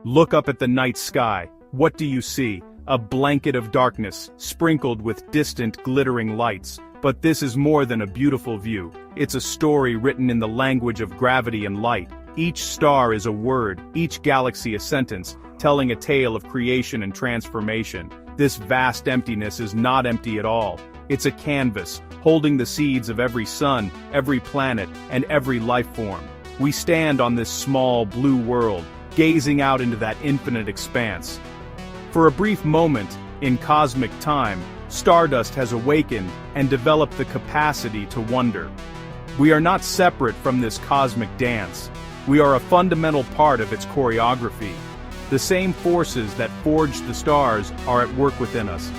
Look up at the night sky. What do you see? A blanket of darkness, sprinkled with distant glittering lights. But this is more than a beautiful view. It's a story written in the language of gravity and light. Each star is a word, each galaxy a sentence, telling a tale of creation and transformation. This vast emptiness is not empty at all. It's a canvas, holding the seeds of every sun, every planet, and every life form. We stand on this small blue world, gazing out into that infinite expanse. For a brief moment, in cosmic time, Stardust has awakened and developed the capacity to wonder. We are not separate from this cosmic dance. We are a fundamental part of its choreography. The same forces that forged the stars are at work within us.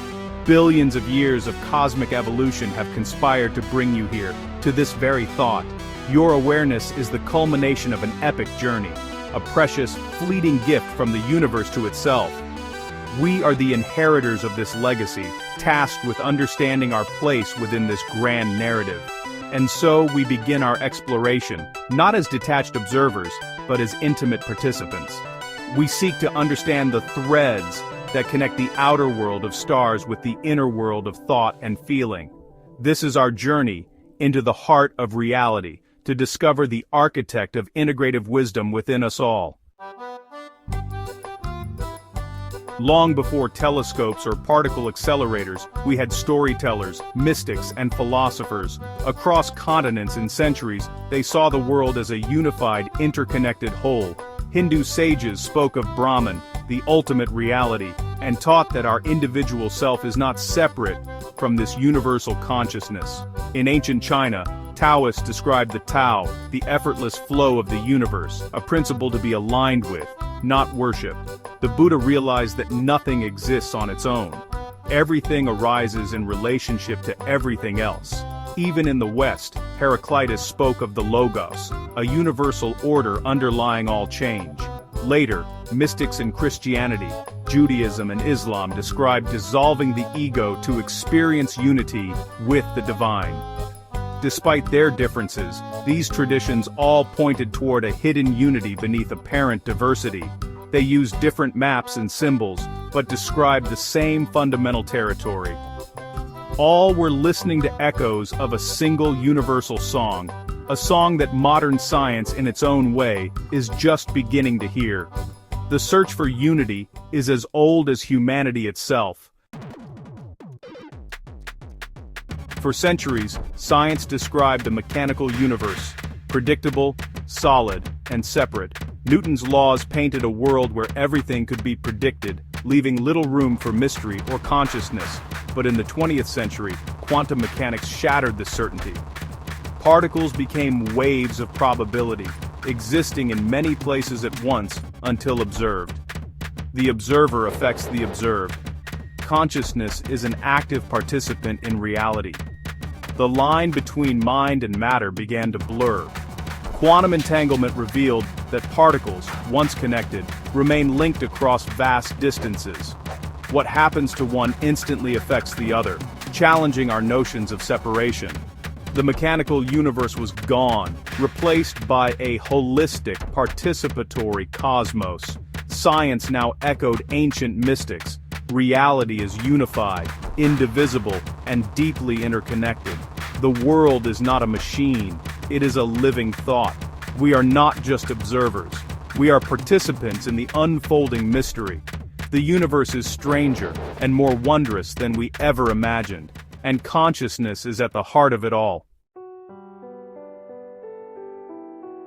Billions of years of cosmic evolution have conspired to bring you here, to this very thought. Your awareness is the culmination of an epic journey, a precious, fleeting gift from the universe to itself. We are the inheritors of this legacy, tasked with understanding our place within this grand narrative. And so we begin our exploration, not as detached observers, but as intimate participants. We seek to understand the threads that connect the outer world of stars with the inner world of thought and feeling. This is our journey into the heart of reality, to discover the architect of integrative wisdom within us all. Long before telescopes or particle accelerators, we had storytellers, mystics, and philosophers. Across continents and centuries, they saw the world as a unified, interconnected whole. Hindu sages spoke of Brahman, the ultimate reality, and taught that our individual self is not separate from this universal consciousness. In ancient China, Taoists described the Tao, the effortless flow of the universe, a principle to be aligned with, not worshipped. The Buddha realized that nothing exists on its own. Everything arises in relationship to everything else. Even in the West, Heraclitus spoke of the Logos, a universal order underlying all change. Later, mystics in Christianity, Judaism, and Islam described dissolving the ego to experience unity with the divine. Despite their differences, these traditions all pointed toward a hidden unity beneath apparent diversity. They used different maps and symbols, but described the same fundamental territory. All were listening to echoes of a single universal song, a song that modern science in its own way is just beginning to hear. The search for unity is as old as humanity itself. For centuries, science described a mechanical universe, predictable, solid, and separate. Newton's laws painted a world where everything could be predicted, leaving little room for mystery or consciousness. But in the 20th century, quantum mechanics shattered this certainty. Particles became waves of probability, existing in many places at once until observed. The observer affects the observed. Consciousness is an active participant in reality. The line between mind and matter began to blur. Quantum entanglement revealed that particles, once connected, remain linked across vast distances. What happens to one instantly affects the other, challenging our notions of separation. The mechanical universe was gone, replaced by a holistic, participatory cosmos. Science now echoed ancient mystics. Reality is unified, indivisible, and deeply interconnected. The world is not a machine, it is a living thought. We are not just observers. We are participants in the unfolding mystery. The universe is stranger and more wondrous than we ever imagined, and consciousness is at the heart of it all.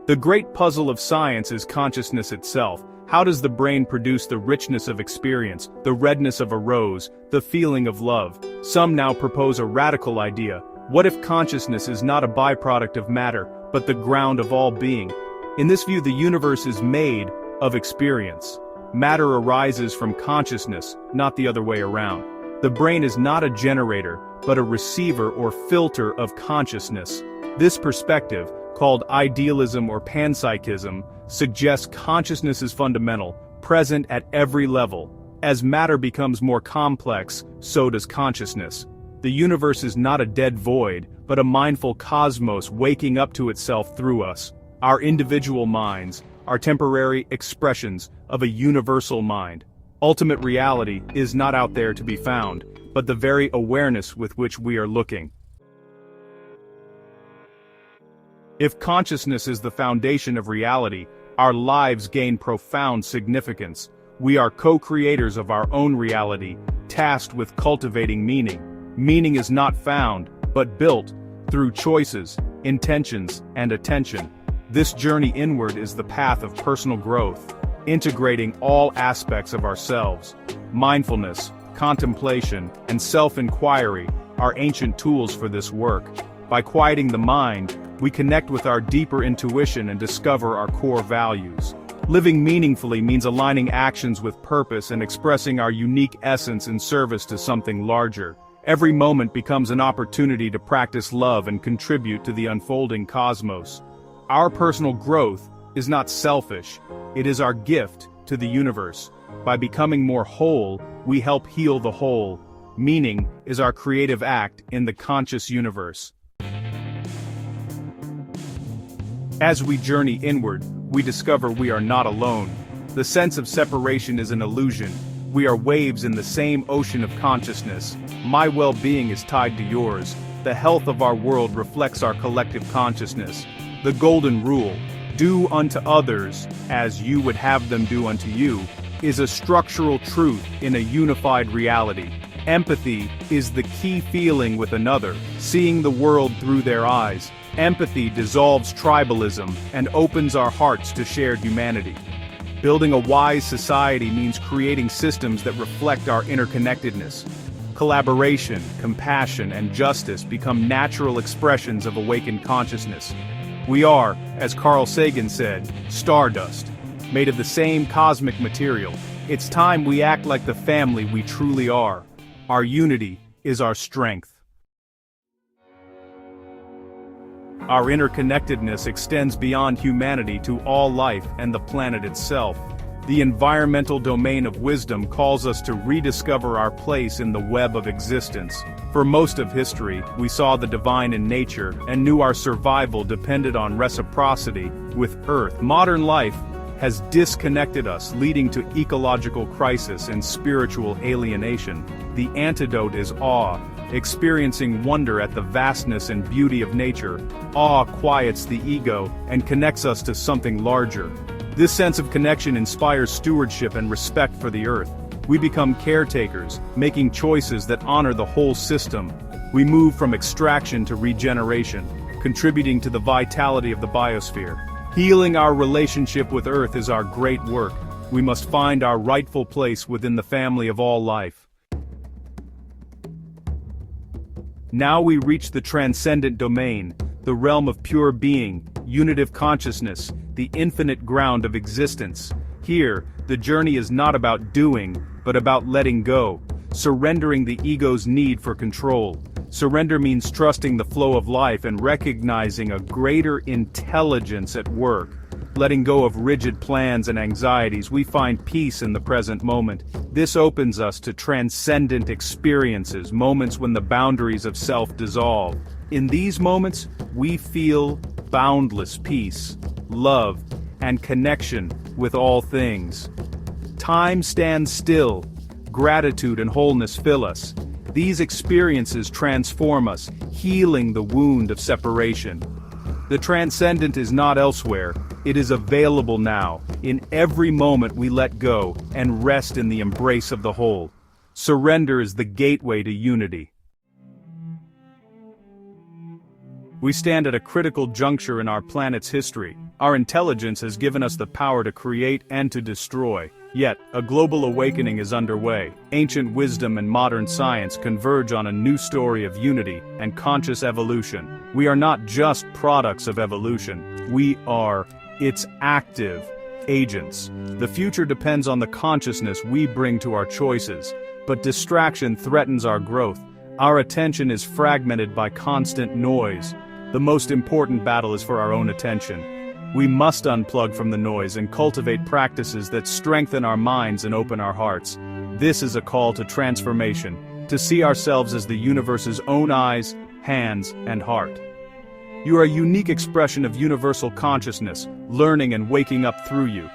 The great puzzle of science is consciousness itself. How does the brain produce the richness of experience, the redness of a rose, the feeling of love? Some now propose a radical idea. What if consciousness is not a byproduct of matter, but the ground of all being? In this view, the universe is made of experience. Matter arises from consciousness, not the other way around. The brain is not a generator, but a receiver or filter of consciousness. This perspective, called idealism or panpsychism, suggests consciousness is fundamental, present at every level. As matter becomes more complex, so does consciousness. The universe is not a dead void, but a mindful cosmos waking up to itself through us. Our individual minds are temporary expressions of a universal mind. Ultimate reality is not out there to be found, but the very awareness with which we are looking. If consciousness is the foundation of reality, our lives gain profound significance. We are co-creators of our own reality, tasked with cultivating meaning. Meaning is not found, but built, through choices, intentions, and attention. This journey inward is the path of personal growth, integrating all aspects of ourselves. Mindfulness, contemplation, and self-inquiry are ancient tools for this work. By quieting the mind, we connect with our deeper intuition and discover our core values. Living meaningfully means aligning actions with purpose and expressing our unique essence in service to something larger. Every moment becomes an opportunity to practice love and contribute to the unfolding cosmos. Our personal growth is not selfish, it is our gift to the universe. By becoming more whole, we help heal the whole. Meaning is our creative act in the conscious universe. As we journey inward, we discover we are not alone. The sense of separation is an illusion. We are waves in the same ocean of consciousness. My well-being is tied to yours. The health of our world reflects our collective consciousness. The golden rule, do unto others as you would have them do unto you, is a structural truth in a unified reality. Empathy is the key feeling with another, seeing the world through their eyes. Empathy dissolves tribalism and opens our hearts to shared humanity. Building a wise society means creating systems that reflect our interconnectedness. Collaboration, compassion, and justice become natural expressions of awakened consciousness. We are, as Carl Sagan said, stardust, made of the same cosmic material. It's time we act like the family we truly are. Our unity is our strength. Our interconnectedness extends beyond humanity to all life and the planet itself. The environmental domain of wisdom calls us to rediscover our place in the web of existence. For most of history, we saw the divine in nature and knew our survival depended on reciprocity with Earth. Modern life has disconnected us, leading to ecological crisis and spiritual alienation. The antidote is awe. Experiencing wonder at the vastness and beauty of nature, awe quiets the ego and connects us to something larger. This sense of connection inspires stewardship and respect for the earth. We become caretakers, making choices that honor the whole system. We move from extraction to regeneration, contributing to the vitality of the biosphere. Healing our relationship with Earth is our great work. We must find our rightful place within the family of all life. Now we reach the transcendent domain, the realm of pure being, unitive consciousness, the infinite ground of existence. Here, the journey is not about doing, but about letting go, surrendering the ego's need for control. Surrender means trusting the flow of life and recognizing a greater intelligence at work. Letting go of rigid plans and anxieties, we find peace in the present moment. This opens us to transcendent experiences, moments when the boundaries of self dissolve. In these moments, we feel boundless peace, love, and connection with all things. Time stands still. Gratitude and wholeness fill us. These experiences transform us, healing the wound of separation. The transcendent is not elsewhere, it is available now. In every moment we let go and rest in the embrace of the whole. Surrender is the gateway to unity. We stand at a critical juncture in our planet's history. Our intelligence has given us the power to create and to destroy. Yet, a global awakening is underway. Ancient wisdom and modern science converge on a new story of unity and conscious evolution. We are not just products of evolution, we are its active agents. The future depends on the consciousness we bring to our choices, but distraction threatens our growth. Our attention is fragmented by constant noise. The most important battle is for our own attention. We must unplug from the noise and cultivate practices that strengthen our minds and open our hearts. This is a call to transformation, to see ourselves as the universe's own eyes, hands, and heart. You are a unique expression of universal consciousness, learning and waking up through you.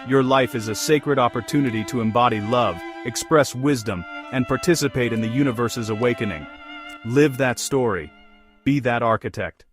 Your life is a sacred opportunity to embody love, express wisdom, and participate in the universe's awakening. Live that story. Be that architect.